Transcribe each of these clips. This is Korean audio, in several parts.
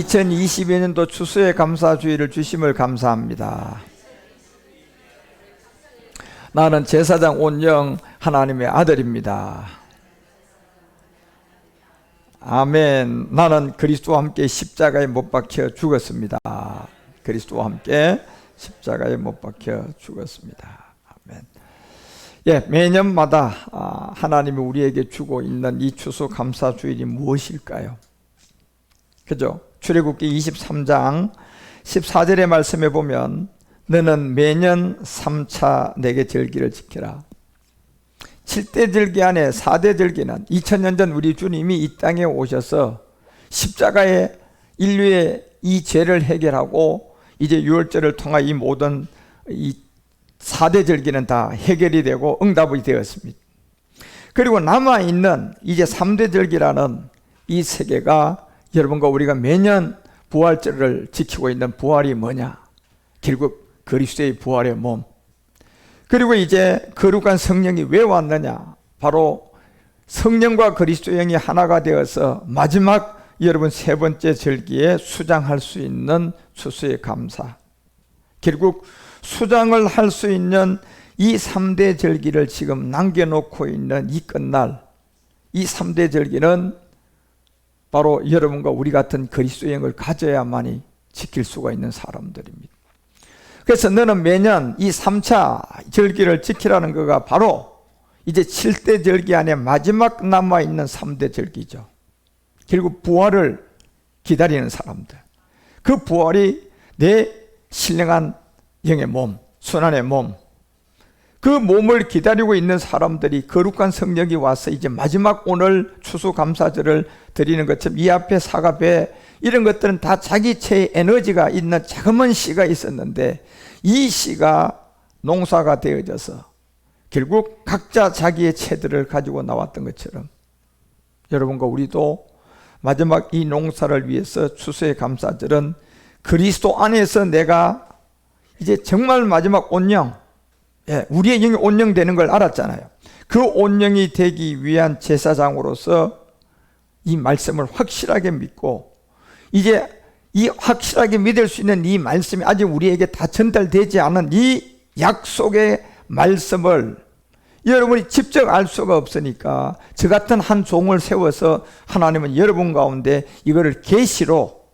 2022년도 추수의 감사주의를 주심을 감사합니다. 나는 제사장 온영 하나님의 아들입니다. 아멘. 나는 그리스도와 함께 십자가에 못 박혀 죽었습니다. 그리스도와 함께 십자가에 못 박혀 죽었습니다. 아멘. 예, 매년마다 하나님이 우리에게 주고 있는 이 추수 감사주일이 무엇일까요? 그죠? 출애굽기 23장 14절의 말씀에 보면 너는 매년 3차 내게 절기를 지켜라. 7대 절기 안에 4대 절기는 2000년 전 우리 주님이 이 땅에 오셔서 십자가에 인류의 이 죄를 해결하고 이제 유월절을 통해 이 모든 이 4대 절기는 다 해결이 되고 응답이 되었습니다. 그리고 남아있는 이제 3대 절기라는 이 세계가 여러분과 우리가 매년 부활절을 지키고 있는 부활이 뭐냐? 결국 그리스도의 부활의 몸. 그리고 이제 거룩한 성령이 왜 왔느냐? 바로 성령과 그리스도 영이 하나가 되어서 마지막 여러분 세 번째 절기에 수장할 수 있는 추수의 감사. 결국 수장을 할 수 있는 이 3대 절기를 지금 남겨놓고 있는 이 끝날 이 3대 절기는 바로 여러분과 우리 같은 그리스도의 영을 가져야만이 지킬 수가 있는 사람들입니다. 그래서 너는 매년 이 3차 절기를 지키라는 거가 바로 이제 7대 절기 안에 마지막 남아있는 3대 절기죠. 결국 부활을 기다리는 사람들. 그 부활이 내 신령한 영의 몸, 순환의 몸, 그 몸을 기다리고 있는 사람들이 거룩한 성령이 와서 이제 마지막 오늘 추수감사절을 드리는 것처럼 이 앞에 사과배 이런 것들은 다 자기 체의 에너지가 있는 자그마한 씨가 있었는데 이 씨가 농사가 되어져서 결국 각자 자기의 체들을 가지고 나왔던 것처럼 여러분과 우리도 마지막 이 농사를 위해서 추수의 감사절은 그리스도 안에서 내가 이제 정말 마지막 온영, 우리의 영이 온영되는 걸 알았잖아요. 그 온영이 되기 위한 제사장으로서 이 말씀을 확실하게 믿고 이제 이 확실하게 믿을 수 있는 이 말씀이 아직 우리에게 다 전달되지 않은 이 약속의 말씀을 여러분이 직접 알 수가 없으니까 저 같은 한 종을 세워서 하나님은 여러분 가운데 이거를 계시로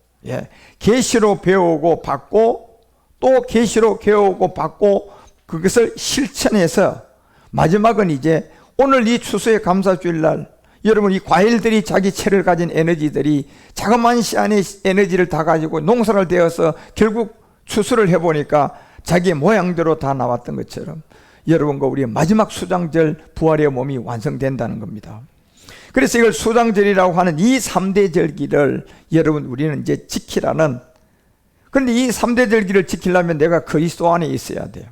배우고 받고 또 계시로 배우고 받고 그것을 실천해서 마지막은 이제 오늘 이 추수의 감사주일날 여러분 이 과일들이 자기 체를 가진 에너지들이 자그마한 시 안에 에너지를 다 가지고 농사를 되어서 결국 추수를 해보니까 자기의 모양대로 다 나왔던 것처럼 여러분과 우리의 마지막 수장절 부활의 몸이 완성된다는 겁니다. 그래서 이걸 수장절이라고 하는 이 3대 절기를 여러분 우리는 이제 지키라는, 그런데 이 3대 절기를 지키려면 내가 그리스도 안에 있어야 돼요.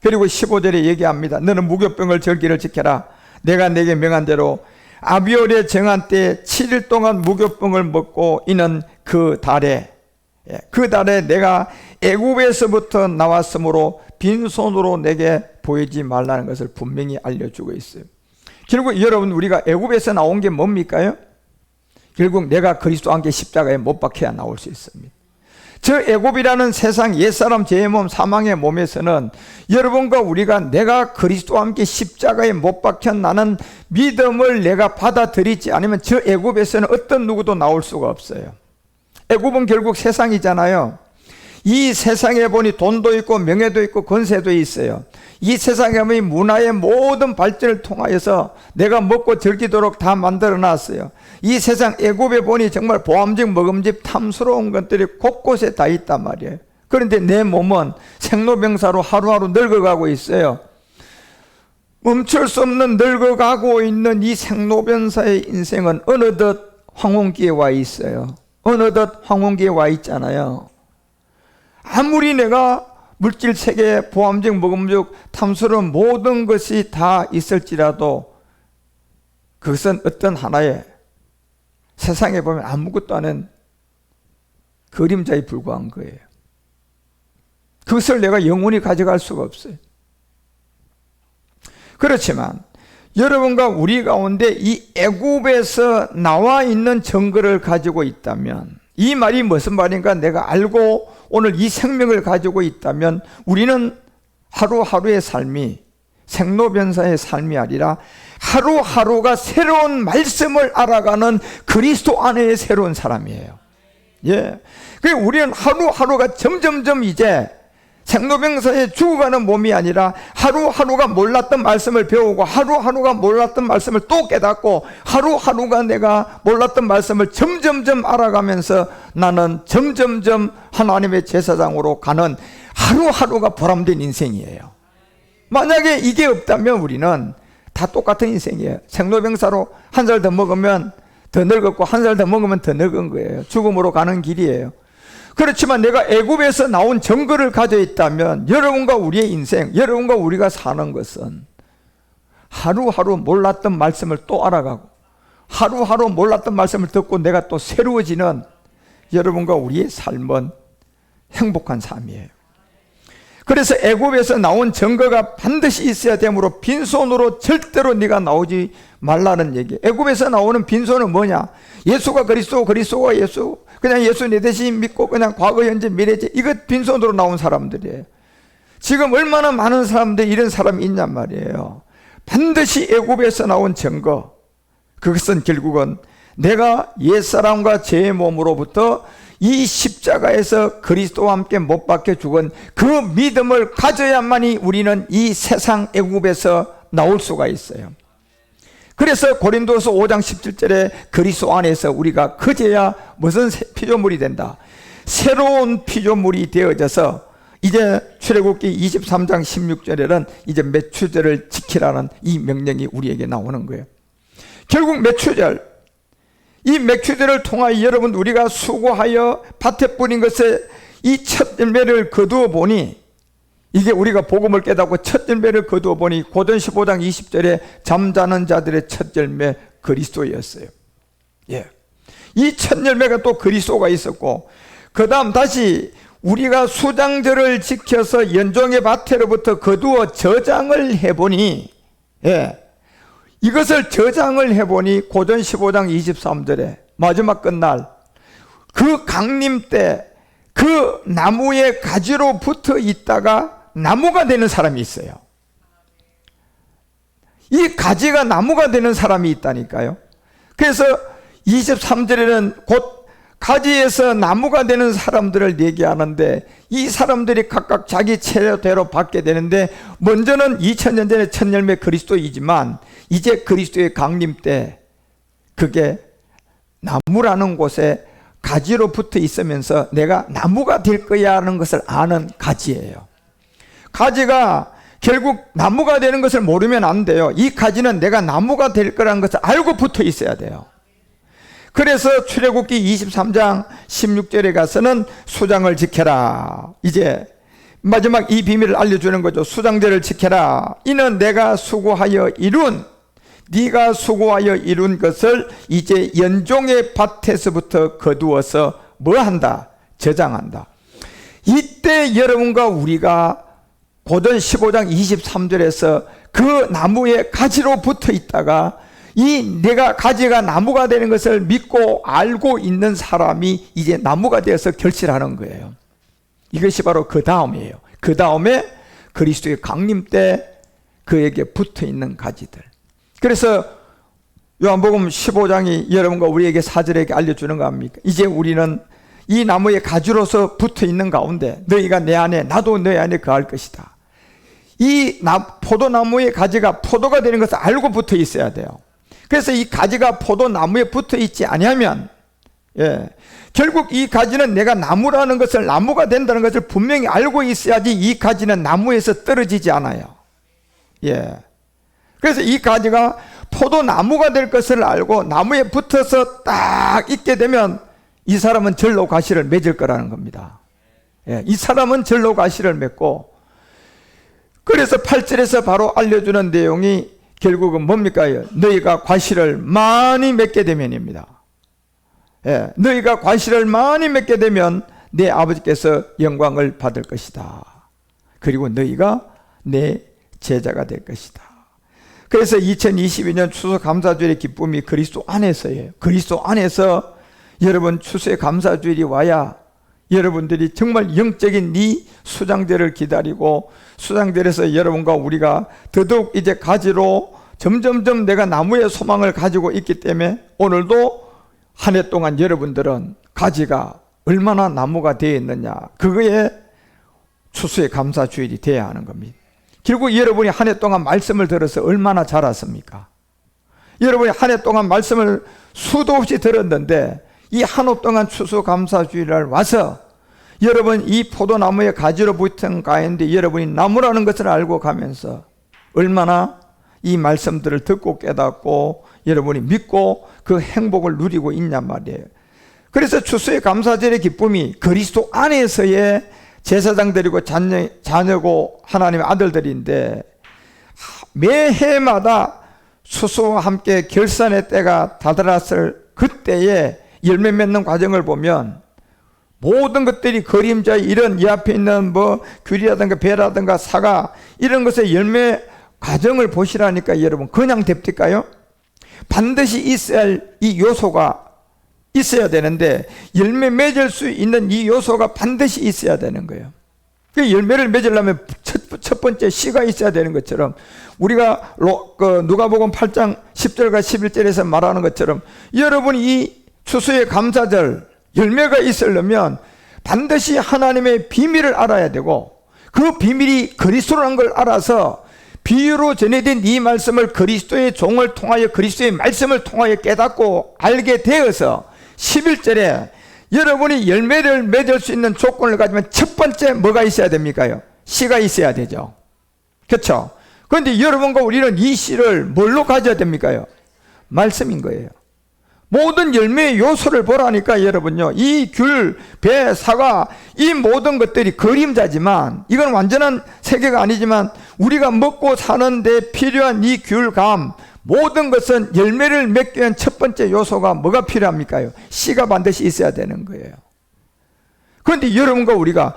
그리고 15절에 얘기합니다. 너는 무교병을 절기를 지켜라. 내가 내게 명한 대로 아비월에 정한 때 7일 동안 무교병을 먹고 이는 그 달에 내가 애굽에서부터 나왔으므로 빈손으로 내게 보이지 말라는 것을 분명히 알려주고 있어요. 결국 여러분 우리가 애굽에서 나온 게 뭡니까요? 결국 내가 그리스도와 함께 십자가에 못 박혀야 나올 수 있습니다. 저 애굽이라는 세상 옛사람 죄의 몸 사망의 몸에서는 여러분과 우리가 내가 그리스도와 함께 십자가에 못 박혀 나는 믿음을 내가 받아들이지 않으면 저 애굽에서는 어떤 누구도 나올 수가 없어요. 애굽은 결국 세상이잖아요. 이 세상에 보니 돈도 있고 명예도 있고 권세도 있어요. 이 세상에 보니 문화의 모든 발전을 통하여서 내가 먹고 즐기도록 다 만들어 놨어요. 이 세상 애굽에 보니 정말 보암직 먹음직 탐스러운 것들이 곳곳에 다 있단 말이에요. 그런데 내 몸은 생로병사로 하루하루 늙어가고 있어요. 멈출 수 없는 늙어가고 있는 이 생로병사의 인생은 어느덧 황혼기에 와 있어요. 어느덧 황혼기에 와 있잖아요. 아무리 내가 물질 세계 보암직 먹음직 탐스러운 모든 것이 다 있을지라도 그것은 어떤 하나의 세상에 보면 아무것도 아닌 그림자에 불과한 거예요. 그것을 내가 영원히 가져갈 수가 없어요. 그렇지만 여러분과 우리 가운데 이 애굽에서 나와 있는 증거를 가지고 있다면 이 말이 무슨 말인가 내가 알고 오늘 이 생명을 가지고 있다면 우리는 하루하루의 삶이 생로병사의 삶이 아니라 하루하루가 새로운 말씀을 알아가는 그리스도 안에의 새로운 사람이에요. 예. 그러니까 우리는 하루하루가 점점점 이제 생로병사에 죽어가는 몸이 아니라 하루하루가 몰랐던 말씀을 배우고 하루하루가 몰랐던 말씀을 또 깨닫고 하루하루가 내가 몰랐던 말씀을 점점점 알아가면서 나는 점점점 하나님의 제사장으로 가는 하루하루가 보람된 인생이에요. 만약에 이게 없다면 우리는 다 똑같은 인생이에요. 생로병사로 한 살 더 먹으면 더 늙었고 한 살 더 먹으면 더 늙은 거예요. 죽음으로 가는 길이에요. 그렇지만 내가 애굽에서 나온 증거를 가져 있다면 여러분과 우리의 인생, 여러분과 우리가 사는 것은 하루하루 몰랐던 말씀을 또 알아가고 하루하루 몰랐던 말씀을 듣고 내가 또 새로워지는 여러분과 우리의 삶은 행복한 삶이에요. 그래서 애굽에서 나온 증거가 반드시 있어야 되므로 빈손으로 절대로 네가 나오지 말라는 얘기. 애굽에서 나오는 빈손은 뭐냐? 예수가 그리스도, 그리스도가 예수, 그냥 예수 내 대신 믿고 그냥 과거, 현재, 미래지, 이거 빈손으로 나온 사람들이에요. 지금 얼마나 많은 사람들이 이런 사람이 있냔 말이에요. 반드시 애굽에서 나온 증거, 그것은 결국은 내가 옛사람과 제 몸으로부터 이 십자가에서 그리스도와 함께 못 박혀 죽은 그 믿음을 가져야만이 우리는 이 세상 애굽에서 나올 수가 있어요. 그래서 고린도서 5장 17절에 그리스도 안에서 우리가 그제야 무슨 피조물이 된다. 새로운 피조물이 되어져서 이제 출애굽기 23장 16절에는 이제 매추절을 지키라는 이 명령이 우리에게 나오는 거예요. 결국 매추절, 이 매추절을 통하여 여러분 우리가 수고하여 밭에 뿌린 것에 이 첫 열매를 거두어 보니, 이게 우리가 복음을 깨닫고 첫 열매를 거두어 보니 고전 15장 20절에 잠자는 자들의 첫 열매 그리스도였어요. 예. 이 첫 열매가 또 그리스도가 있었고, 그 다음 다시 우리가 수장절을 지켜서 연종의 밭에로부터 거두어 저장을 해보니, 예, 이것을 저장을 해보니 고전 15장 23절에 마지막 끝날 그 강림 때 그 나무의 가지로 붙어 있다가 나무가 되는 사람이 있어요. 이 가지가 나무가 되는 사람이 있다니까요. 그래서 23절에는 곧 가지에서 나무가 되는 사람들을 얘기하는데, 이 사람들이 각각 자기 체력대로 받게 되는데, 먼저는 2000년 전에 첫 열매 그리스도이지만 이제 그리스도의 강림 때 그게 나무라는 곳에 가지로 붙어 있으면서 내가 나무가 될 거야 하는 것을 아는 가지예요. 가지가 결국 나무가 되는 것을 모르면 안 돼요. 이 가지는 내가 나무가 될 거라는 것을 알고 붙어 있어야 돼요. 그래서 출애굽기 23장 16절에 가서는 수장을 지켜라. 이제 마지막 이 비밀을 알려주는 거죠. 수장제를 지켜라. 이는 내가 수고하여 이룬, 네가 수고하여 이룬 것을 이제 연종의 밭에서부터 거두어서 뭐 한다? 저장한다. 이때 여러분과 우리가 고전 15장 23절에서 그 나무에 가지로 붙어 있다가 이 내가 가지가 나무가 되는 것을 믿고 알고 있는 사람이 이제 나무가 되어서 결실하는 거예요. 이것이 바로 그 다음이에요. 그 다음에 그리스도의 강림 때 그에게 붙어 있는 가지들. 그래서 요한복음 15장이 여러분과 우리에게 사절에게 알려주는 거 아닙니까? 이제 우리는 이 나무의 가지로서 붙어 있는 가운데 너희가 내 안에 나도 너희 안에 거할 것이다. 이 포도나무의 가지가 포도가 되는 것을 알고 붙어 있어야 돼요. 그래서 이 가지가 포도나무에 붙어 있지 아니하면, 예, 결국 이 가지는 내가 나무라는 것을, 나무가 된다는 것을 분명히 알고 있어야지 이 가지는 나무에서 떨어지지 않아요. 예. 그래서 이 가지가 포도나무가 될 것을 알고 나무에 붙어서 딱 있게 되면 이 사람은 절로 가시를 맺을 거라는 겁니다. 예, 이 사람은 절로 가시를 맺고, 그래서 8절에서 바로 알려주는 내용이 결국은 뭡니까? 너희가 과실을 많이 맺게 되면입니다. 예, 너희가 과실을 많이 맺게 되면 내 아버지께서 영광을 받을 것이다. 그리고 너희가 내 제자가 될 것이다. 그래서 2022년 추수감사절의 기쁨이 그리스도 안에서예요. 그리스도 안에서 여러분 추수의 감사주일이 와야 여러분들이 정말 영적인 이 수장대를 기다리고 수장대에서 여러분과 우리가 더더욱 이제 가지로 점점점 내가 나무의 소망을 가지고 있기 때문에 오늘도 한 해 동안 여러분들은 가지가 얼마나 나무가 되어 있느냐, 그거에 추수의 감사주일이 되어야 하는 겁니다. 결국 여러분이 한 해 동안 말씀을 들어서 얼마나 자랐습니까? 여러분이 한 해 동안 말씀을 수도 없이 들었는데 이 한 해 동안 추수감사주일날 와서 여러분 이 포도나무의 가지로 붙은 가운데 여러분이 나무라는 것을 알고 가면서 얼마나 이 말씀들을 듣고 깨닫고 여러분이 믿고 그 행복을 누리고 있냔 말이에요. 그래서 추수의 감사절의 기쁨이 그리스도 안에서의 제사장들이고 자녀고 하나님의 아들들인데, 매해마다 추수와 함께 결산의 때가 다다랐을 그때에 열매 맺는 과정을 보면 모든 것들이 그림자의 이런 이 앞에 있는 뭐 귤이라든가 배라든가 사과 이런 것의 열매 과정을 보시라니까 여러분, 그냥 됩니까요? 반드시 있어야 할 이 요소가 있어야 되는데 열매 맺을 수 있는 이 요소가 반드시 있어야 되는 거예요. 그 열매를 맺으려면 첫 번째 씨가 있어야 되는 것처럼 우리가 누가복음 8장 10절과 11절에서 말하는 것처럼 여러분이 이 추수의 감사절 열매가 있으려면 반드시 하나님의 비밀을 알아야 되고 그 비밀이 그리스도라는 걸 알아서 비유로 전해진 이 말씀을 그리스도의 종을 통하여 그리스도의 말씀을 통하여 깨닫고 알게 되어서 11절에 여러분이 열매를 맺을 수 있는 조건을 가지면 첫 번째 뭐가 있어야 됩니까요? 씨가 있어야 되죠. 그렇죠? 그런데 여러분과 우리는 이 씨를 뭘로 가져야 됩니까요? 말씀인 거예요. 모든 열매의 요소를 보라니까 여러분요, 이 귤, 배, 사과 이 모든 것들이 그림자지만 이건 완전한 세계가 아니지만 우리가 먹고 사는데 필요한 이 귤감 모든 것은 열매를 맺기 위한 첫 번째 요소가 뭐가 필요합니까요? 씨가 반드시 있어야 되는 거예요. 그런데 여러분과 우리가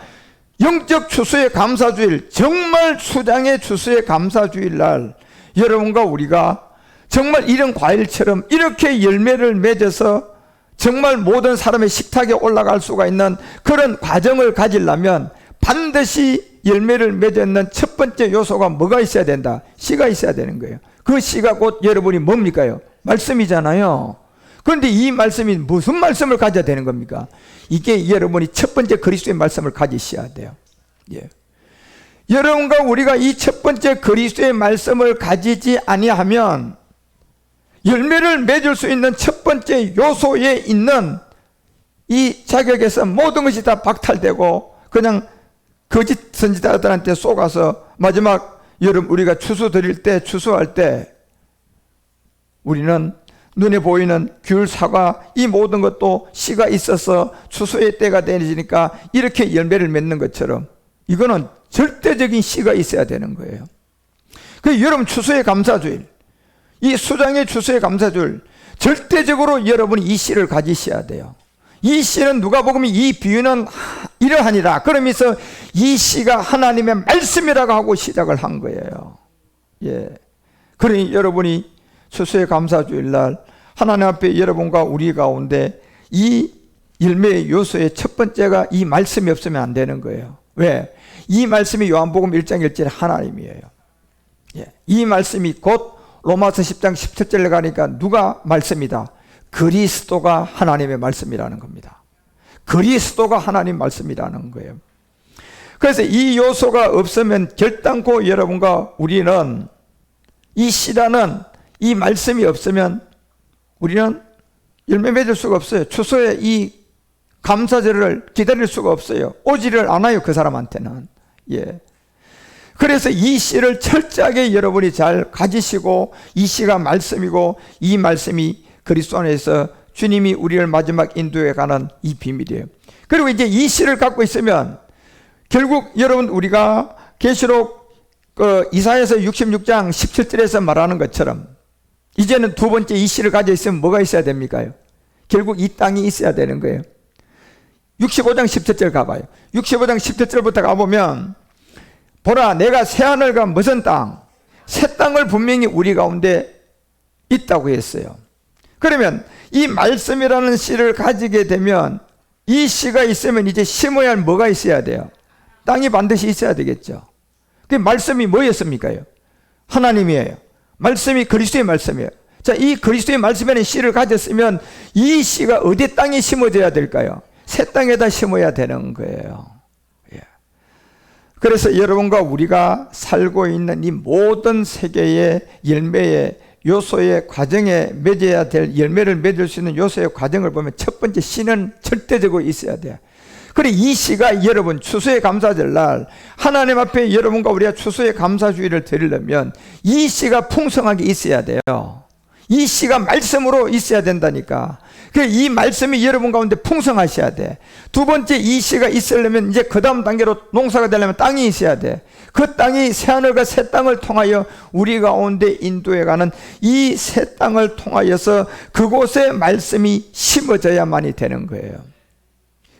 영적 추수의 감사주일, 정말 수장의 추수의 감사주일 날 여러분과 우리가 정말 이런 과일처럼 이렇게 열매를 맺어서 정말 모든 사람의 식탁에 올라갈 수가 있는 그런 과정을 가지려면 반드시 열매를 맺는 첫 번째 요소가 뭐가 있어야 된다? 씨가 있어야 되는 거예요. 그 씨가 곧 여러분이 뭡니까요? 말씀이잖아요. 그런데 이 말씀이 무슨 말씀을 가져야 되는 겁니까? 이게 여러분이 첫 번째 그리스도의 말씀을 가지셔야 돼요. 예. 여러분과 우리가 이 첫 번째 그리스도의 말씀을 가지지 아니하면 열매를 맺을 수 있는 첫 번째 요소에 있는 이 자격에서 모든 것이 다 박탈되고 그냥 거짓 선지자들한테 속아서 마지막 여러분 우리가 추수 드릴 때 추수할 때 우리는 눈에 보이는 귤, 사과 이 모든 것도 씨가 있어서 추수의 때가 되니까 이렇게 열매를 맺는 것처럼 이거는 절대적인 씨가 있어야 되는 거예요. 그 여러분 추수의 감사주일, 이 수장의 추수의 감사주일 절대적으로 여러분이 이 씨를 가지셔야 돼요. 이 씨는 누가복음이 이 비유는 이러하니라 그러면서 이 씨가 하나님의 말씀이라고 하고 시작을 한 거예요. 예. 그러니 여러분이 추수의 감사주일 날 하나님 앞에 여러분과 우리 가운데 이 열매의 요소의 첫 번째가 이 말씀이 없으면 안 되는 거예요. 왜? 이 말씀이 요한복음 1장 1절에 하나님이에요. 예. 이 말씀이 곧 로마서 10장 17절에 가니까 누가 말씀이다? 그리스도가 하나님의 말씀이라는 겁니다. 그리스도가 하나님 말씀이라는 거예요. 그래서 이 요소가 없으면 결단코 여러분과 우리는 이 씨라는 이 말씀이 없으면 우리는 열매 맺을 수가 없어요. 추수의 이 감사절을 기다릴 수가 없어요. 오지를 않아요, 그 사람한테는. 예. 그래서 이 씨를 철저하게 여러분이 잘 가지시고 이 씨가 말씀이고 이 말씀이 그리스도 안에서 주님이 우리를 마지막 인도에 가는 이 비밀이에요. 그리고 이제 이 씨를 갖고 있으면 결국 여러분 우리가 계시록 이사야서 66장 17절에서 말하는 것처럼 이제는 두 번째 이 씨를 가지고 있으면 뭐가 있어야 됩니까? 결국 이 땅이 있어야 되는 거예요. 65장 17절 가봐요. 65장 17절부터 가보면 보라 내가 새하늘과 무슨 땅 새 땅을 분명히 우리 가운데 있다고 했어요. 그러면 이 말씀이라는 씨를 가지게 되면 이 씨가 있으면 이제 심어야 할 뭐가 있어야 돼요? 땅이 반드시 있어야 되겠죠. 그 말씀이 뭐였습니까? 하나님이에요. 말씀이 그리스도의 말씀이에요. 자, 이 그리스도의 말씀에는 씨를 가졌으면 이 씨가 어디 땅에 심어져야 될까요? 새 땅에다 심어야 되는 거예요. 예. 그래서 여러분과 우리가 살고 있는 이 모든 세계의 열매의 요소의 과정에 맺어야 될, 열매를 맺을 수 있는 요소의 과정을 보면 첫 번째 씨는 절대적으로 있어야 돼요. 그래, 이 씨가 여러분 추수의 감사절 날 하나님 앞에 여러분과 우리가 추수의 감사주의를 드리려면 이 씨가 풍성하게 있어야 돼요. 이 씨가 말씀으로 있어야 된다니까. 그래, 이 말씀이 여러분 가운데 풍성하셔야 돼. 두 번째, 이 씨가 있으려면 이제 그 다음 단계로 농사가 되려면 땅이 있어야 돼. 그 땅이 새하늘과 새 땅을 통하여 우리 가운데 인도해가는 이 새 땅을 통하여서 그곳에 말씀이 심어져야만이 되는 거예요.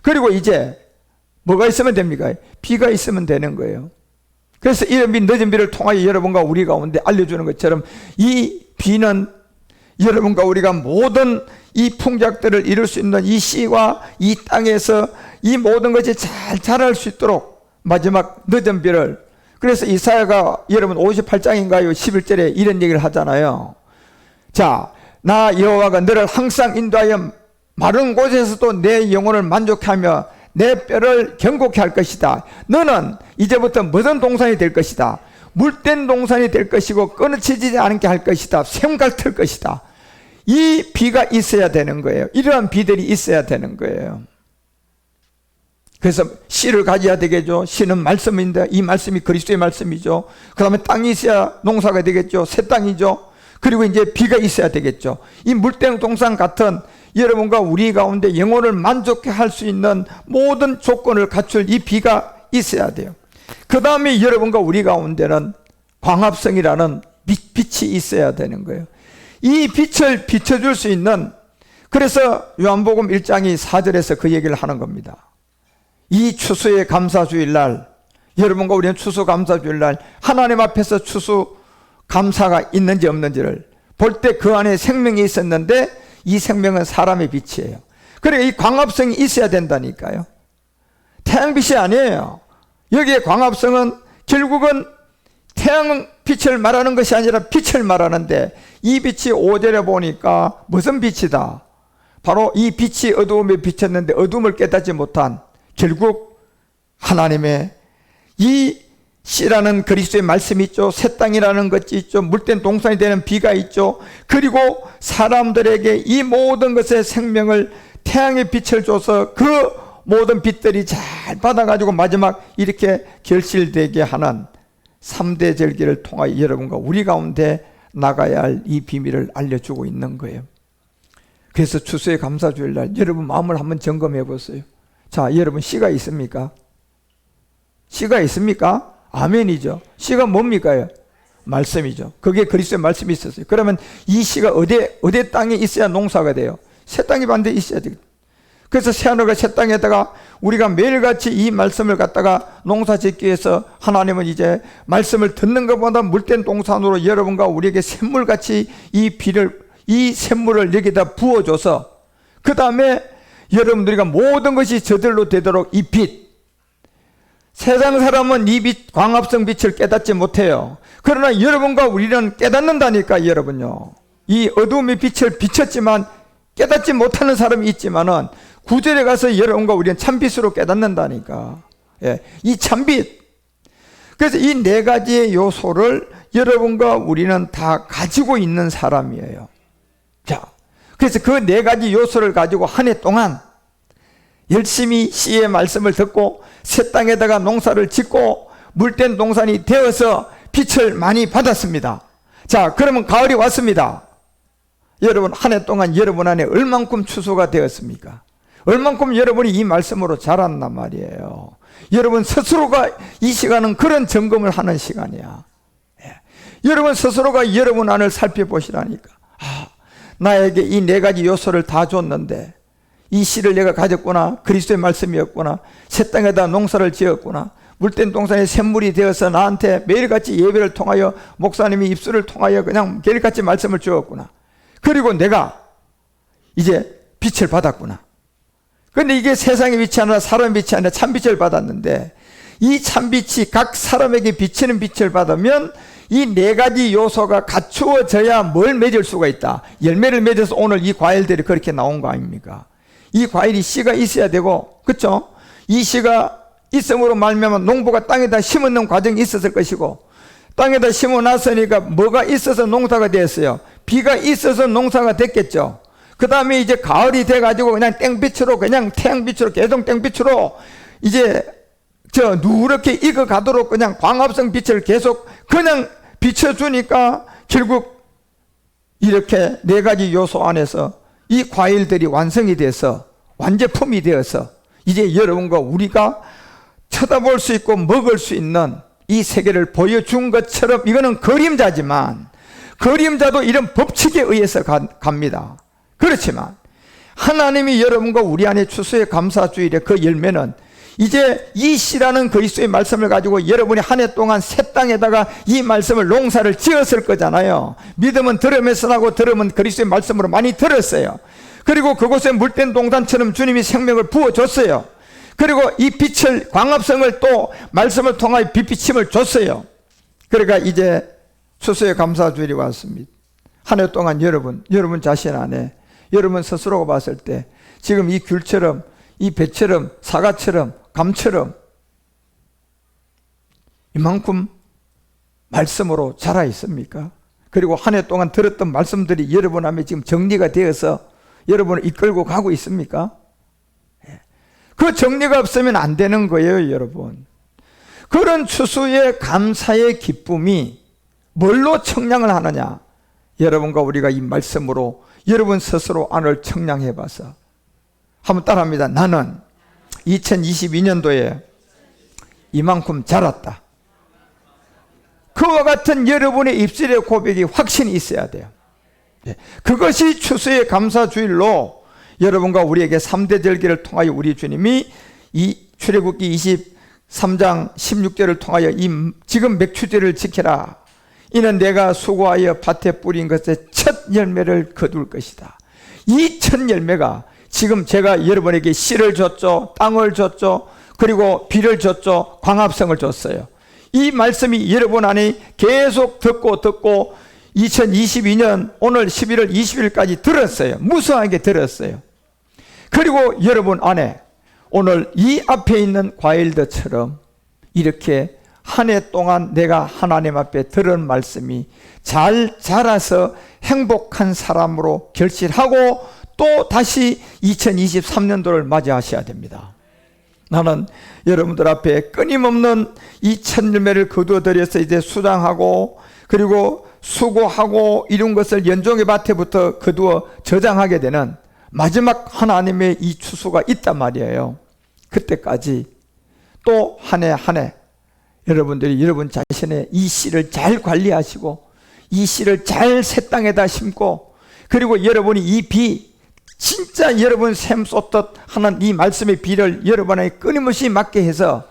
그리고 이제 뭐가 있으면 됩니까? 비가 있으면 되는 거예요. 그래서 이런 비, 늦은 비를 통하여 여러분과 우리 가운데 알려주는 것처럼 이 비는 여러분과 우리가 모든 이 풍작들을 이룰 수 있는 이 씨와 이 땅에서 이 모든 것이 잘 자랄 수 있도록 마지막 늦은 비를, 그래서 이사야가 여러분 58장인가요? 11절에 이런 얘기를 하잖아요. 자, 나 여호와가 너를 항상 인도하여 마른 곳에서도 내 영혼을 만족하며 내 뼈를 견고케 할 것이다. 너는 이제부터 모든 동산이 될 것이다. 물된 동산이 될 것이고 끊어지지 않게 할 것이다. 샘 같을 것이다. 이 비가 있어야 되는 거예요. 이러한 비들이 있어야 되는 거예요. 그래서 씨를 가져야 되겠죠. 씨는 말씀인데 이 말씀이 그리스도의 말씀이죠. 그 다음에 땅이 있어야 농사가 되겠죠. 새 땅이죠. 그리고 이제 비가 있어야 되겠죠. 이 물된 동산 같은 여러분과 우리 가운데 영혼을 만족해 할 수 있는 모든 조건을 갖출 이 비가 있어야 돼요. 그 다음에 여러분과 우리 가운데는 광합성이라는 빛이 있어야 되는 거예요. 이 빛을 비춰줄 수 있는, 그래서 요한복음 1장이 4절에서 그 얘기를 하는 겁니다. 이 추수의 감사주일 날, 여러분과 우리는 추수 감사주일 날 하나님 앞에서 추수 감사가 있는지 없는지를 볼 때 그 안에 생명이 있었는데 이 생명은 사람의 빛이에요. 그러니까 이 광합성이 있어야 된다니까요. 태양빛이 아니에요. 여기에 광합성은 결국은 태양빛을 말하는 것이 아니라 빛을 말하는데, 이 빛이 5절에 보니까 무슨 빛이다? 바로 이 빛이 어두움에 비쳤는데 어둠을 깨닫지 못한, 결국 하나님의 이 씨라는 그리스도의 말씀이 있죠. 새 땅이라는 것이 있죠. 물된 동산이 되는 비가 있죠. 그리고 사람들에게 이 모든 것의 생명을, 태양의 빛을 줘서 그 모든 빛들이 잘 받아가지고 마지막 이렇게 결실되게 하는 3대 절기를 통하여 여러분과 우리 가운데 나가야 할 이 비밀을 알려주고 있는 거예요. 그래서 추수의 감사주일 날 여러분 마음을 한번 점검해 보세요. 자, 여러분 씨가 있습니까? 씨가 있습니까? 아멘이죠. 씨가 뭡니까? 말씀이죠. 그게 그리스도의 말씀이 있었어요. 그러면 이 씨가 어디 땅에 있어야 농사가 돼요? 새 땅이 반드시 있어야 돼요. 그래서 새하늘과 새 땅에다가 우리가 매일같이 이 말씀을 갖다가 농사 짓기 위해서 하나님은 이제 말씀을 듣는 것보다 물된 동산으로 여러분과 우리에게 샘물같이 이 샘물을 여기다 부어줘서, 그 다음에 여러분들과 모든 것이 저절로 되도록 이 빛, 세상 사람은 이 빛, 광합성 빛을 깨닫지 못해요. 그러나 여러분과 우리는 깨닫는다니까. 여러분요, 이 어두움의 빛을 비췄지만 깨닫지 못하는 사람이 있지만은 9절에 가서 여러분과 우리는 참빛으로 깨닫는다니까. 예, 이 참빛. 그래서 이 네 가지의 요소를 여러분과 우리는 다 가지고 있는 사람이에요. 자, 그래서 그 네 가지 요소를 가지고 한 해 동안 열심히 씨의 말씀을 듣고 새 땅에다가 농사를 짓고 물된 동산이 되어서 빛을 많이 받았습니다. 자, 그러면 가을이 왔습니다. 여러분, 한 해 동안 여러분 안에 얼만큼 추수가 되었습니까? 얼만큼 여러분이 이 말씀으로 자랐단 말이에요. 여러분 스스로가 이 시간은 그런 점검을 하는 시간이야. 예. 여러분 스스로가 여러분 안을 살펴보시라니까. 나에게 이 네 가지 요소를 다 줬는데 이 씨를 내가 가졌구나. 그리스도의 말씀이었구나. 새 땅에다 농사를 지었구나. 물된 동산에 샘물이 되어서 나한테 매일같이 예배를 통하여 목사님이 입술을 통하여 그냥 매일같이 말씀을 주었구나. 그리고 내가 이제 빛을 받았구나. 그런데 이게 세상의 빛이 아니라 사람의 빛이 아니라 참빛을 받았는데, 이 참빛이 각 사람에게 비치는 빛을 받으면 이 네 가지 요소가 갖추어져야 뭘 맺을 수가 있다. 열매를 맺어서 오늘 이 과일들이 그렇게 나온 거 아닙니까? 이 과일이 씨가 있어야 되고, 그렇죠? 이 씨가 있음으로 말미암아 농부가 땅에다 심는 과정이 있었을 것이고, 땅에다 심어 놨으니까 뭐가 있어서 농사가 됐어요? 비가 있어서 농사가 됐겠죠. 그 다음에 이제 가을이 돼가지고 그냥 땡빛으로, 그냥 태양빛으로, 계속 땡빛으로 이제 누렇게 익어가도록 그냥 광합성 빛을 계속 그냥 비춰주니까 결국 이렇게 네 가지 요소 안에서 이 과일들이 완성이 돼서 완제품이 되어서 이제 여러분과 우리가 쳐다볼 수 있고 먹을 수 있는 이 세계를 보여준 것처럼, 이거는 그림자지만 그림자도 이런 법칙에 의해서 갑니다. 그렇지만 하나님이 여러분과 우리 안에 추수의 감사주일의 그 열매는 이제 이 씨라는 그리스도의 말씀을 가지고 여러분이 한 해 동안 새 땅에다가 이 말씀을 농사를 지었을 거잖아요. 믿음은 들음에서 나고 들음은 그리스도의 말씀으로 많이 들었어요. 그리고 그곳에 물된 동산처럼 주님이 생명을 부어줬어요. 그리고 이 빛을, 광합성을 또 말씀을 통하여 빛비침을 줬어요. 그러니까 이제 추수의 감사주일이 왔습니다. 한 해 동안 여러분 자신 안에 여러분 스스로가 봤을 때 지금 이 귤처럼, 이 배처럼, 사과처럼, 감처럼 이만큼 말씀으로 자라 있습니까? 그리고 한 해 동안 들었던 말씀들이 여러분 안에 지금 정리가 되어서 여러분을 이끌고 가고 있습니까? 그 정리가 없으면 안 되는 거예요, 여러분. 그런 추수의 감사의 기쁨이 뭘로 청량을 하느냐? 여러분과 우리가 이 말씀으로 여러분 스스로 안을 청량해 봐서 한번 따라합니다. 나는 2022년도에 이만큼 자랐다. 그와 같은 여러분의 입술의 고백이 확신이 있어야 돼요. 그것이 추수의 감사주일로 여러분과 우리에게 3대 절기를 통하여 우리 주님이 이 출애굽기 23장 16절을 통하여 이 지금 맥추제를 지켜라. 이는 내가 수고하여 밭에 뿌린 것의 첫 열매를 거둘 것이다. 이 첫 열매가 지금 제가 여러분에게 씨를 줬죠, 땅을 줬죠, 그리고 비를 줬죠, 광합성을 줬어요. 이 말씀이 여러분 안에 계속 듣고 2022년 오늘 11월 20일까지 들었어요. 무수하게 들었어요. 그리고 여러분 안에 오늘 이 앞에 있는 과일들처럼 이렇게 한 해 동안 내가 하나님 앞에 들은 말씀이 잘 자라서 행복한 사람으로 결실하고 또 다시 2023년도를 맞이하셔야 됩니다. 나는 여러분들 앞에 끊임없는 이 첫 열매를 거두어들여서 이제 수장하고 그리고 수고하고 이룬 것을 연종의 밭에부터 거두어 저장하게 되는 마지막 하나님의 이 추수가 있단 말이에요. 그때까지 또 한 해 한 해 여러분들이 여러분 자신의 이 씨를 잘 관리하시고 이 씨를 잘 새 땅에다 심고 그리고 여러분이 이 비 진짜 여러분 샘 쏟듯 하는 이 말씀의 비를 여러분에게 끊임없이 맞게 해서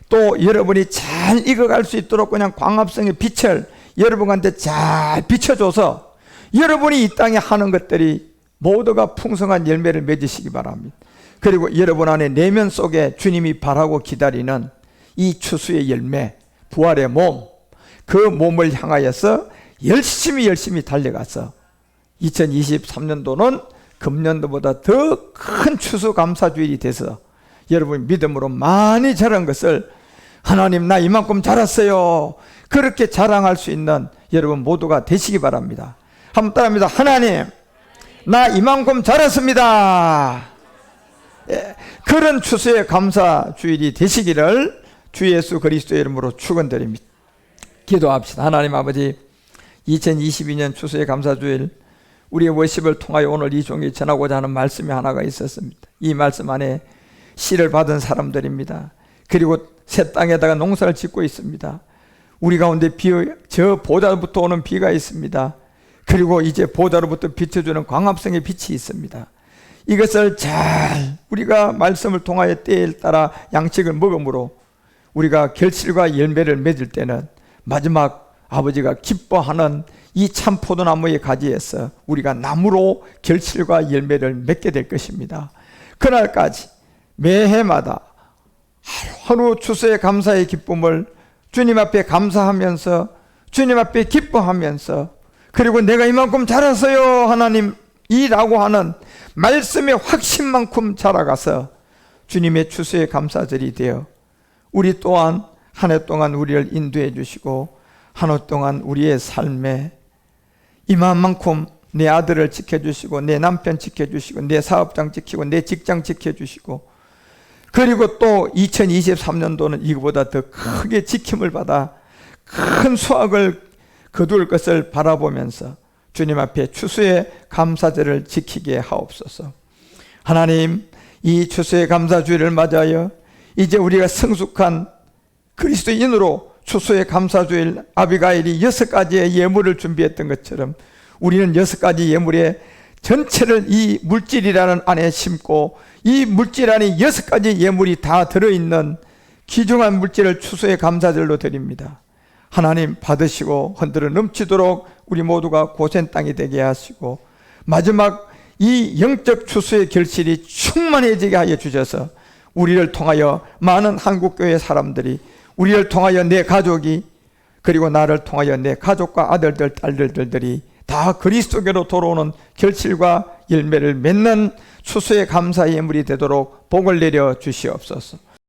또 여러분이 잘 익어갈 수 있도록 그냥 광합성의 빛을 여러분한테 잘 비춰줘서 여러분이 이 땅에 하는 것들이 모두가 풍성한 열매를 맺으시기 바랍니다. 그리고 여러분 안에 내면 속에 주님이 바라고 기다리는 이 추수의 열매, 부활의 몸, 그 몸을 향하여서 열심히 달려가서 2023년도는 금년도보다 더 큰 추수 감사주일이 돼서 여러분 믿음으로 많이 자란 것을 하나님 나 이만큼 자랐어요 그렇게 자랑할 수 있는 여러분 모두가 되시기 바랍니다. 한번 따라합니다. 하나님 나 이만큼 자랐습니다. 예, 그런 추수의 감사주일이 되시기를 주 예수 그리스도의 이름으로 축원드립니다. 기도합시다. 하나님 아버지 2022년 추수의 감사주일 우리의 워십을 통하여 오늘 이 종이 전하고자 하는 말씀이 하나가 있었습니다. 이 말씀 안에 씨를 받은 사람들입니다. 그리고 새 땅에다가 농사를 짓고 있습니다. 우리 가운데 저 보좌로부터 오는 비가 있습니다. 그리고 이제 보좌로부터 비춰주는 광합성의 빛이 있습니다. 이것을 잘 우리가 말씀을 통하여 때에 따라 양식을 먹음으로 우리가 결실과 열매를 맺을 때는 마지막 아버지가 기뻐하는 이 참 포도나무의 가지에서 우리가 나무로 결실과 열매를 맺게 될 것입니다. 그날까지 매해마다 하루하루 추수의 감사의 기쁨을 주님 앞에 감사하면서 주님 앞에 기뻐하면서, 그리고 내가 이만큼 자랐어요 하나님 이라고 하는 말씀의 확신만큼 자라가서 주님의 추수의 감사절이 되어 우리 또한 한 해 동안 우리를 인도해 주시고 한 해 동안 우리의 삶에 이만큼 내 아들을 지켜주시고 내 남편 지켜주시고 내 사업장 지키고 내 직장 지켜주시고, 그리고 또 2023년도는 이거보다 더 크게 지킴을 받아 큰 수확을 거둘 것을 바라보면서 주님 앞에 추수의 감사절을 지키게 하옵소서. 하나님, 이 추수의 감사주일을 맞아요 이제 우리가 성숙한 그리스도인으로 추수의 감사주일 아비가일이 6가지의 예물을 준비했던 것처럼 우리는 6가지 예물의 전체를 이 물질이라는 안에 심고 이 물질 안에 6가지 예물이 다 들어있는 귀중한 물질을 추수의 감사절로 드립니다. 하나님 받으시고 흔들어 넘치도록 우리 모두가 고센 땅이 되게 하시고 마지막 이 영적 추수의 결실이 충만해지게 하여 주셔서 우리를 통하여 많은 한국교회 사람들이, 우리를 통하여 내 가족이, 그리고 나를 통하여 내 가족과 아들들 딸들들이 다 그리스도께로 돌아오는 결실과 열매를 맺는 추수의 감사 예물이 되도록 복을 내려 주시옵소서.